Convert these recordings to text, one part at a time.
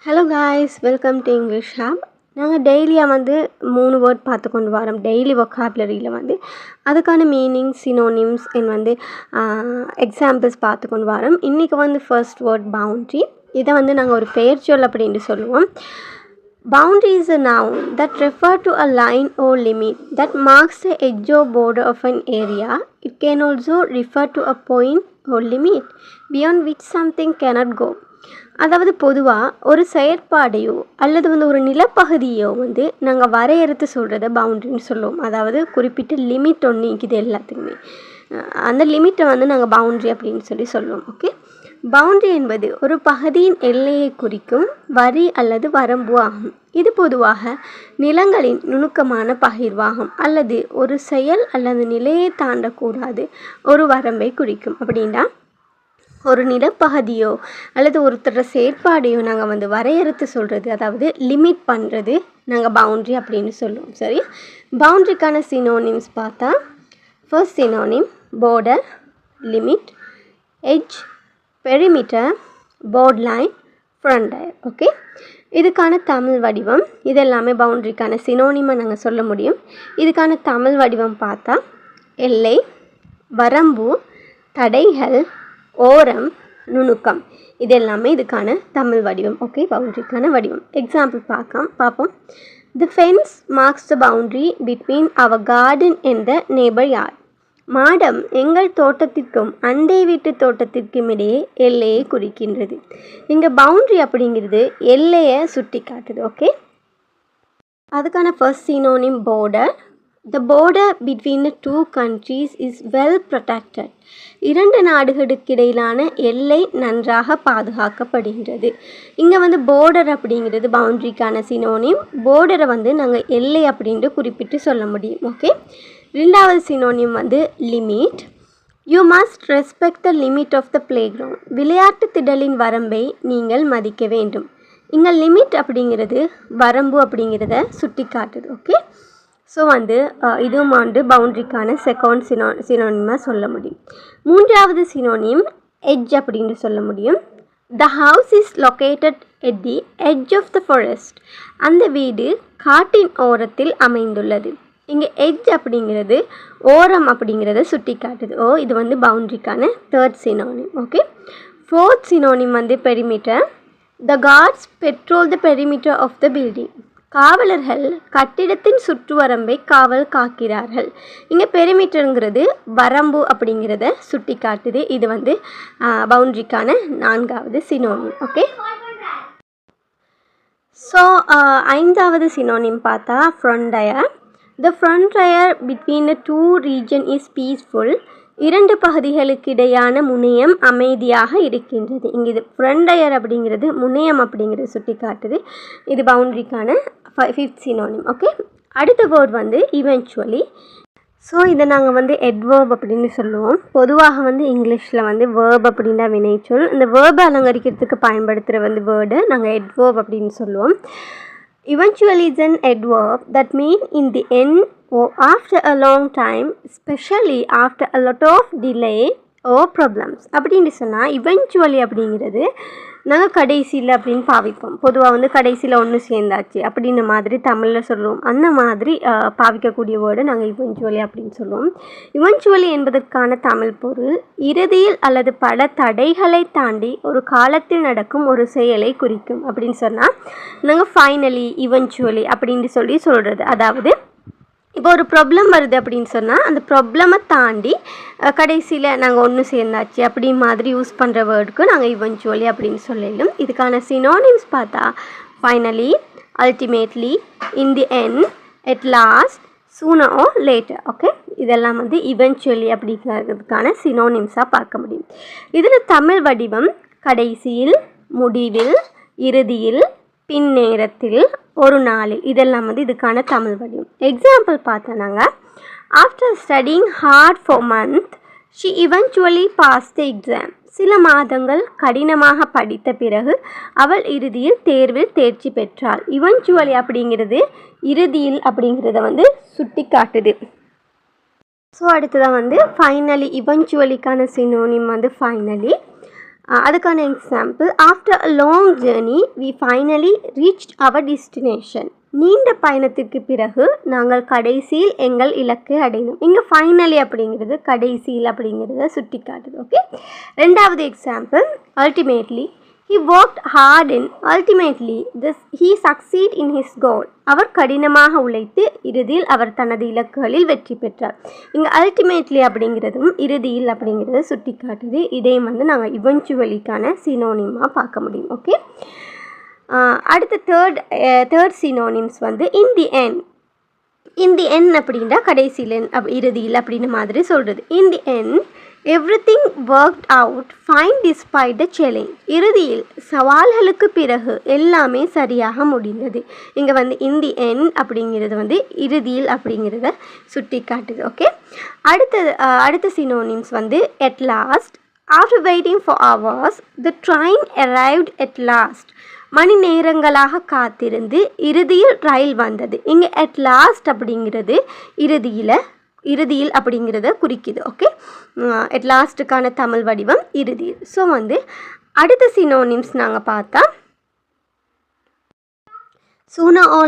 Hello guys, welcome to English hub. நாங்கள் டெய்லியாக வந்து 3 வேர்ட் பார்த்து கொண்டு வரோம். டெய்லி வொக்காபுலரியில் வந்து அதுக்கான மீனிங், சினோனிம்ஸ் வந்து எக்ஸாம்பிள்ஸ் பார்த்து கொண்டு வரோம். இன்றைக்கி வந்து ஃபர்ஸ்ட் வேர்ட் பவுண்ட்ரி. இதை வந்து நாங்கள் ஒரு பெயர்ச்சொல் அப்படின்ட்டு சொல்லுவோம். Boundary is a noun that refers to a line or limit that marks the edge or border of an area. It can also refer to a point or limit beyond which something cannot go. அதாவது பொதுவாக ஒரு செயற்பாடையோ அல்லது வந்து ஒரு நிலப்பகுதியோ வந்து நாங்கள் வரையறுத்து சொல்கிறத பவுண்ட்ரின்னு சொல்லுவோம். அதாவது குறிப்பிட்ட லிமிட் ஒன்று இருக்குது எல்லாத்துக்குமே. அந்த லிமிட்டை வந்து நாங்கள் பவுண்ட்ரி அப்படின்னு சொல்லுவோம். ஓகே, பவுண்ட்ரி என்பது ஒரு பகுதியின் எல்லையை குறிக்கும் வரி அல்லது வரம்பு ஆகும். இது பொதுவாக நிலங்களின் நுணுக்கமான பகிர்வாகும் அல்லது ஒரு செயல் அல்லது நிலையை தாண்டக்கூடாது ஒரு வரம்பை குறிக்கும். அப்படின்னா ஒரு நிலப்பகுதியோ அல்லது ஒருத்தர செயற்பாடையோ நாங்கள் வந்து வரையறுத்து சொல்கிறது, அதாவது லிமிட் பண்ணுறது நாங்கள் பவுண்ட்ரி அப்படின்னு சொல்லுவோம். சரி, பவுண்ட்ரிக்கான சினோனிம்ஸ் பார்த்தா, first synonym border, limit, edge, perimeter, borderline, frontier. Okay, இதுக்கான தமிழ் வடிவம் இதெல்லாமே பவுண்ட்ரிக்கான சினோனிமை நாங்கள் சொல்ல முடியும். இதுக்கான தமிழ் வடிவம் பார்த்தா எல்லை, வரம்பு, தடைகள், ஓரம், நுணுக்கம், இதெல்லாமே இதுக்கான தமிழ் வடிவம். ஓகே, பவுண்ட்ரிக்கான வடிவம். எக்ஸாம்பிள் பார்ப்போம். The fence marks the boundary between our garden and the neighbor yard. மாடம் எங்கள் தோட்டத்திற்கும் அண்டை வீட்டு தோட்டத்திற்கும் இடையே எல்லையை குறிக்கின்றது. இங்கே பவுண்ட்ரி அப்படிங்கிறது எல்லையை சுட்டி காட்டுது. ஓகே, அதுக்கான first synonym border. The border between the two countries is well protected. இரண்டு நாடுகளுக்கிடையிலான எல்லை நன்றாக பாதுகாக்கப்படுகின்றது. இங்கே வந்து border அப்படிங்கிறது பவுண்ட்ரிக்கான சினோனிம். border வந்து நாங்கள் எல்லை அப்படின்ட்டு குறிப்பிட்டு சொல்ல முடியும். ஓகே, ரெண்டாவது சினோனிம் வந்து limit. You must respect the limit of the playground. விளையாட்டு திடலின் வரம்பை நீங்கள் மதிக்க வேண்டும். இங்கே லிமிட் அப்படிங்கிறது வரம்பு அப்படிங்கிறத சுட்டி காட்டுது. ஓகே, ஸோ வந்து இதுவும் வந்து பவுண்ட்ரிக்கான செகண்ட் சினோனிமாக சொல்ல முடியும். மூன்றாவது சினோனிம் எட்ஜ் அப்படின்னு சொல்ல முடியும். The house is located at the edge of the forest. அந்த வீடு காட்டின் ஓரத்தில் அமைந்துள்ளது. இங்கே எட்ஜ் அப்படிங்கிறது ஓரம் அப்படிங்கிறத சுட்டி காட்டுது. இது வந்து பவுண்ட்ரிக்கான third synonym. Okay, fourth synonym வந்து perimeter. The guards patrol the perimeter of the building. காவலர்கள் கட்டிடத்தின் சுற்றுவரம்பை காவல் காக்கிறார்கள். இங்கே பெரிமீட்டருங்கிறது வரம்பு அப்படிங்கிறத சுட்டி காட்டுது. இது வந்து பவுண்ட்ரிக்கான நான்காவது சினோனிம். ஓகே, ஸோ ஐந்தாவது சினோனிம் பார்த்தா frontier. The frontier between the two regions is peaceful. இரண்டு பகுதிகளுக்கு இடையான முனையம் அமைதியாக இருக்கின்றது. இங்கே இது ஃப்ரண்டையர் அப்படிங்கிறது முனையம் அப்படிங்கிறது சுட்டி காட்டுது. இது பவுண்ட்ரிக்கான ஃபிஃப்த் சினோனிம். ஓகே, அடுத்த வேர்ட் வந்து இவென்ச்சுவலி. ஸோ இதை நாங்கள் வந்து எட்வர்ப் அப்படின்னு சொல்லுவோம். பொதுவாக வந்து இங்கிலீஷில் வந்து வேர்ப் அப்படின்னா வினைச்சொல். இந்த வேர்பை அலங்கரிக்கிறதுக்கு பயன்படுத்துகிற வந்து வேர்டு நாங்கள் எட்வர்ப் அப்படின்னு சொல்லுவோம். Eventually is an adverb that means in the end or after a long time, especially after a lot of delay or problems. அப்படின்னு சொன்னால் eventually அப்படிங்கிறது நாங்கள் கடைசியில் அப்படின்னு பாவிப்போம். பொதுவாக வந்து கடைசியில் ஒன்று சேர்ந்தாச்சு அப்படின்ற மாதிரி தமிழில் சொல்லுவோம். அந்த மாதிரி பாவிக்கக்கூடிய வேர்டு நாங்கள் eventually அப்படின்னு சொல்லுவோம். eventually என்பதற்கான தமிழ் பொருள் இறுதியில் அல்லது பல தடைகளை தாண்டி ஒரு காலத்தில் நடக்கும் ஒரு செயலை குறிக்கும். அப்படின்னு சொன்னால் நாங்கள் ஃபைனலி eventually அப்படின்னு சொல்கிறது. அதாவது இப்போ ஒரு ப்ராப்ளம் வருது அப்படின்னு சொன்னால் அந்த ப்ராப்ளமை தாண்டி கடைசியில் நாங்கள் ஒன்று சேர்ந்தாச்சு அப்படி மாதிரி யூஸ் பண்ணுற வேர்டுக்கு நாங்கள் இவென்ச்சுவலி அப்படின்னு சொல்லிடலாம். இதுக்கான சினோனிம்ஸ் பார்த்தா finally, ultimately, in the end, at last, sooner R later. Okay, இதெல்லாம் வந்து இவென்ச்சுவலி அப்படிங்கிறதுக்கான சினோனிம்ஸாக பார்க்க முடியும். இதில் தமிழ் வடிவம் கடைசியில், முடிவில், இறுதியில், பின்னேரத்தில், ஒரு நாளில், இதெல்லாம் வந்து இதுக்கான தமிழ் வடிவம். எக்ஸாம்பிள் பார்த்தோன்னாங்க, after studying hard for month she eventually pass the exam. சில மாதங்கள் கடினமாக படித்த பிறகு அவள் இறுதியில் தேர்வில் தேர்ச்சி பெற்றாள். இவென்ச்சுவலி அப்படிங்கிறது இறுதியில் அப்படிங்கிறத வந்து சுட்டி காட்டுது. ஸோ அடுத்ததான் வந்து ஃபைனலி, இவென்ச்சுவலிக்கான சினோனிம் வந்து ஃபைனலி. அதுக்கான example, after a long journey we finally reached our destination. நீண்ட பயணத்திற்கு பிறகு நாங்கள் கடைசியில் எங்கள் இலக்கை அடைந்தோம். இங்கே ஃபைனலி அப்படிங்கிறது கடைசியில் அப்படிங்கிறத சுட்டி காட்டுது. ஓகே, ரெண்டாவது example, ultimately he worked hard and ultimately he succeed in his goal. அவர் கடினமாக உழைத்து இறுதியில் அவர் தனது இலக்குகளில் வெற்றி பெற்றார். இங்கே அல்டிமேட்லி அப்படிங்கிறதும் இறுதியில் அப்படிங்கிறத சுட்டி காட்டுது. இதையும் நாங்கள் இவென்ச்சுவலிக்கான சினோனிமாக பார்க்க முடியும். ஓகே, அடுத்த third synonyms in the end. In the end அப்படின்னா கடைசியில் இறுதியில் அப்படின்னு மாதிரி சொல்கிறது. In the end everything worked out fine despite the challenge. இறுதியில் சவால்களுக்கு பிறகு எல்லாமே சரியாக முடிந்தது. இங்கே இன் தி எண்ட் அப்படிங்கிறது இறுதியில் அப்படிங்கிறத சுட்டி காட்டுது. ஓகே, அடுத்த synonyms at last. After waiting for hours, the train arrived at last. மணி நேரங்களாக காத்திருந்து இறுதியில் ரயில் வந்தது. இங்கே at last அப்படிங்கிறது இறுதியில் அப்படிங்கிறத குறிக்குது. ஓகே, at lastக்கான தமிழ் வடிவம் இறுதியில். ஸோ அடுத்த சினோனிம்ஸ் நாங்கள் பார்த்தா, sooner or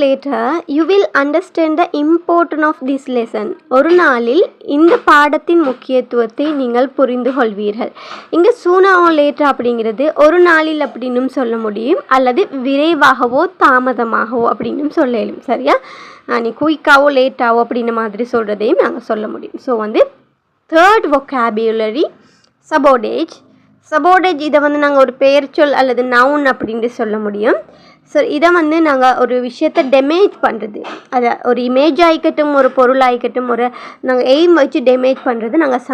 later you will understand the importance of this lesson. ஒரு நாளில் இந்த பாடத்தின் முக்கியத்துவத்தை நீங்கள் புரிந்து கொள்வீர்கள். இங்கே sooner or later அப்படிங்கிறது ஒரு நாளில் அப்படின்னும் சொல்ல முடியும், அல்லது விரைவாகவோ தாமதமாகவோ அப்படின்னும் சொல்லலும். சரியா, நீ குயிக்காவோ லேட்டாவோ அப்படின்ன மாதிரி சொல்கிறதையும் நாங்கள் சொல்ல முடியும். So third vocabulary, சபோர்டேஜ். இதை நாங்கள் ஒரு பெயர்ச்சொல் அல்லது நவுன் அப்படின்ட்டு சொல்ல முடியும். ஸோ இதை நாங்கள் ஒரு விஷயத்தை டேமேஜ் பண்ணுறது, அதை ஒரு இமேஜ் ஆகிக்கட்டும், ஒரு பொருள் ஆகிக்கட்டும், நாங்கள் எய்ம் வச்சு டேமேஜ் பண்ணுறது நாங்கள்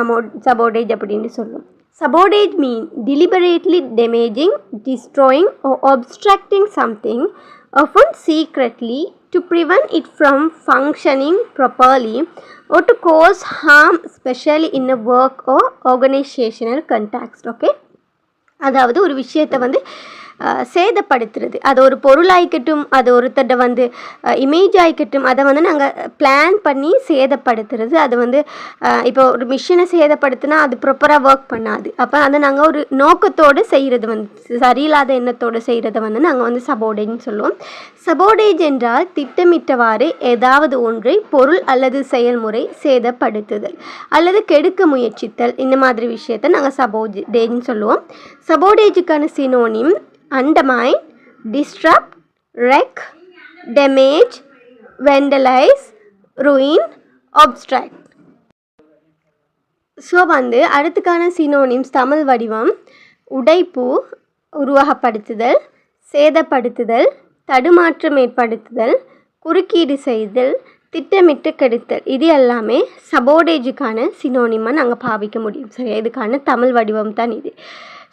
சபோர்டேஜ் அப்படின்னு சொல்லுவோம். Sabotage means deliberately damaging, destroying or obstructing something, often secretly, to prevent it from functioning properly or to cause harm, especially in a work or organizational context. Okay, அதாவது ஒரு விஷயத்தை சேதப்படுத்துறது, அது ஒரு பொருளாய்க்கட்டும், அது ஒருத்தட்ட இமேஜ் ஆகிக்கட்டும், அதை நாங்கள் பிளான் பண்ணி சேதப்படுத்துறது. அது இப்போ ஒரு மிஷினை சேதப்படுத்தினா அது ப்ராப்பராக ஒர்க் பண்ணாது. அப்போ அதை நாங்கள் ஒரு நோக்கத்தோடு செய்கிறது, சரியில்லாத எண்ணத்தோடு செய்கிறத நாங்கள் சபோர்டேஜ்னு சொல்லுவோம். சபோர்டேஜ் என்றால் திட்டமிட்டவாறு ஏதாவது ஒன்றை பொருள் அல்லது செயல்முறை சேதப்படுத்துதல் அல்லது கெடுக்க முயற்சித்தல், இந்த மாதிரி விஷயத்தை நாங்கள் சபோர்டேஜ்னு சொல்லுவோம். சபோர்டேஜுக்கான synonym undermine, disrupt, wreck, damage, vandalize, ruin, obstruct. So அடுத்துக்கான சினோனிம்ஸ் தமிழ் வடிவம் உடைப்பு, உருவகப்படுத்துதல், சேதப்படுத்துதல், தடுமாற்றம் ஏற்படுத்துதல், குறுக்கீடு செய்தல், திட்டமிட்டு கெடுத்தல். இது எல்லாமே சபோர்டேஜுக்கான சினோனிமாக நாங்கள் பாவிக்க முடியும். சரியா, இதுக்கான தமிழ் வடிவம் தான் இது.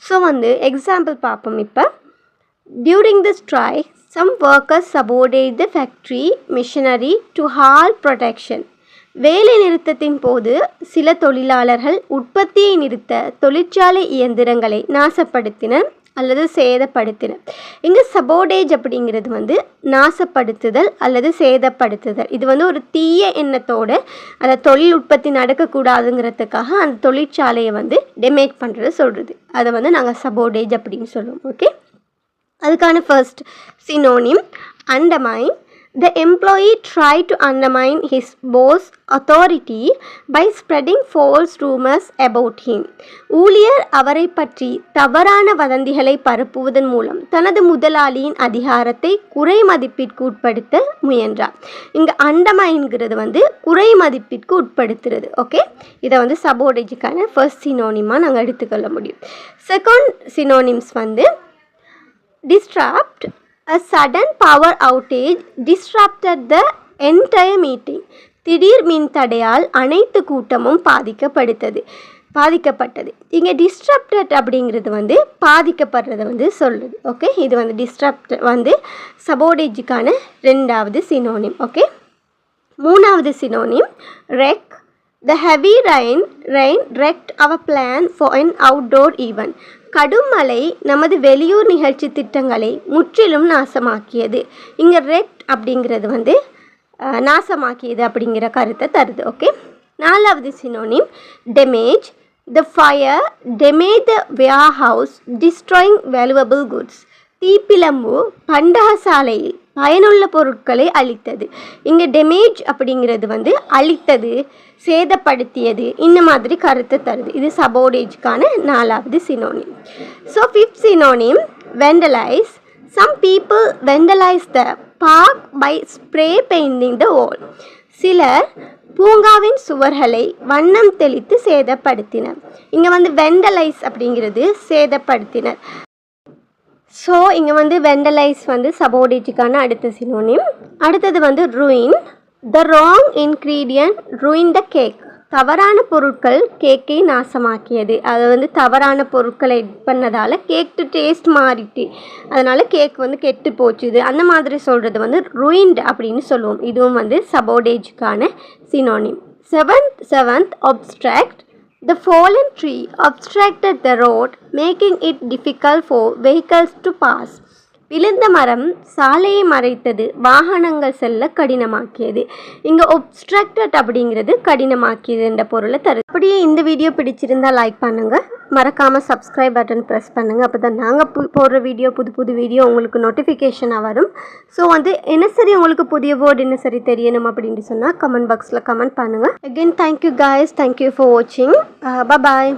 ஸோ எக்ஸாம்பிள் பார்ப்போம். இப்போ during the strike, some workers sabotaged the factory machinery to halt production. வேலை நிறுத்தத்தின் போது சில தொழிலாளர்கள் உற்பத்தியை நிறுத்த தொழிற்சாலை இயந்திரங்களை நாசப்படுத்தினர் அல்லது சேதப்படுத்தினர். இங்கே சபோர்டேஜ் அப்படிங்கிறது நாசப்படுத்துதல் அல்லது சேதப்படுத்துதல். இது ஒரு தீய எண்ணத்தோடு அதை தொழில் உற்பத்தி நடக்கக்கூடாதுங்கிறதுக்காக அந்த தொழிற்சாலையை டேமேஜ் பண்ணுறது சொல்கிறது. அதை நாங்கள் சபோர்டேஜ் அப்படின்னு சொல்லுவோம். ஓகே, அதுக்கான first synonym undermine. The employee tried to undermine his boss' authority by spreading false rumors about him. ஊழியர் அவரை பற்றி தவறான வதந்திகளை பரப்புவதன் மூலம் தனது முதலாளியின் அதிகாரத்தை குறை மதிப்பிற்கு உட்படுத்த முயன்றார். இங்கே அண்டமைன்கிறது குறை மதிப்பிற்கு உட்படுத்துறது. ஓகே, இதை சபோர்டேஜுக்கான ஃபர்ஸ்ட் சினோனிமாக நாங்கள் எடுத்துக்கொள்ள முடியும். Second synonyms disrupt. A sudden power outage disrupted the entire meeting. திடீர் மின் தடையால் அனைத்து கூட்டமும் பாதிக்கப்பட்டது. இங்கே டிஸ்ட்ரப்டட் அப்படிங்கிறது பாதிக்கப்படுறதை சொல்லுது. ஓகே, இது டிஸ்ட்ரப்ட் சபோர்டேஜுக்கான ரெண்டாவது சினோனிம். ஓகே, மூணாவது synonym wreck. The heavy rain wrecked our plan for an outdoor event. கடும் மழை நமது வெளியூர் நிகழ்ச்சி திட்டங்களை முற்றிலும் நாசமாக்கியது. இங்கே ரெக்ட் அப்படிங்கிறது நாசமாக்கியது அப்படிங்கிற கருத்தை தருது. ஓகே, நாலாவது synonym damage. The fire damaged the warehouse, destroying valuable goods. தீப்பிழம்பு பண்டகசாலையில் பயனுள்ள பொருட்களை அழித்தது. இங்கே டேமேஜ் அப்படிங்கிறது வந்து அழித்தது, சேதப்படுத்தியது, இந்த மாதிரி கருத்தை தருது. இது சபோடேஜ்க்கான 4வது synonym. So 5th synonym vandalize. Some people vandalize the park by spray painting the wall. சிலர் பூங்காவின் சுவர்களை வண்ணம் தெளித்து சேதப்படுத்தினர். இங்கே வந்து வெண்டலைஸ் அப்படிங்கிறது சேதப்படுத்தினர். ஸோ இங்கே வந்து வெண்டலைஸ் வந்து சபோடேஜுக்கான அடுத்த சினோனிம். அடுத்தது வந்து ruin. The wrong ingredient ruined the cake. தவறான பொருட்கள் கேக்கை நாசமாக்கியது. அது வந்து தவறான பொருட்களை பண்ணதால் கேக்கு டேஸ்ட் மாறிட்டு, அதனால் கேக் வந்து கெட்டு போச்சுது. அந்த மாதிரி சொல்கிறது வந்து ruined அப்படின்னு சொல்லுவோம். இதுவும் வந்து சபோடேஜுக்கான synonym. Seventh obstruct. The fallen tree obstructed the road, making it difficult for vehicles to pass. விழுந்த மரம் சாலையை மறைத்தது, வாகனங்கள் செல்ல கடினமாக்கியது. இங்கே obstructed அப்படிங்கிறது கடினமாக்கியது என்ற பொருளை தருது. அப்படியே இந்த வீடியோ பிடிச்சிருந்தால் லைக் பண்ணுங்கள், மறக்காமல் சப்ஸ்கிரைப் பட்டன் ப்ரெஸ் பண்ணுங்கள். அப்போ தான் நாங்கள் போடுற வீடியோ புது வீடியோ உங்களுக்கு நோட்டிஃபிகேஷனாக வரும். ஸோ வந்து என்ன சரி உங்களுக்கு புதிய வேர்டு என்ன சரி தெரியணும் அப்படின்னு சொன்னால் கமெண்ட் பாக்ஸில் கமெண்ட் பண்ணுங்கள். Again thank you guys, thank you for வாட்சிங். Bye.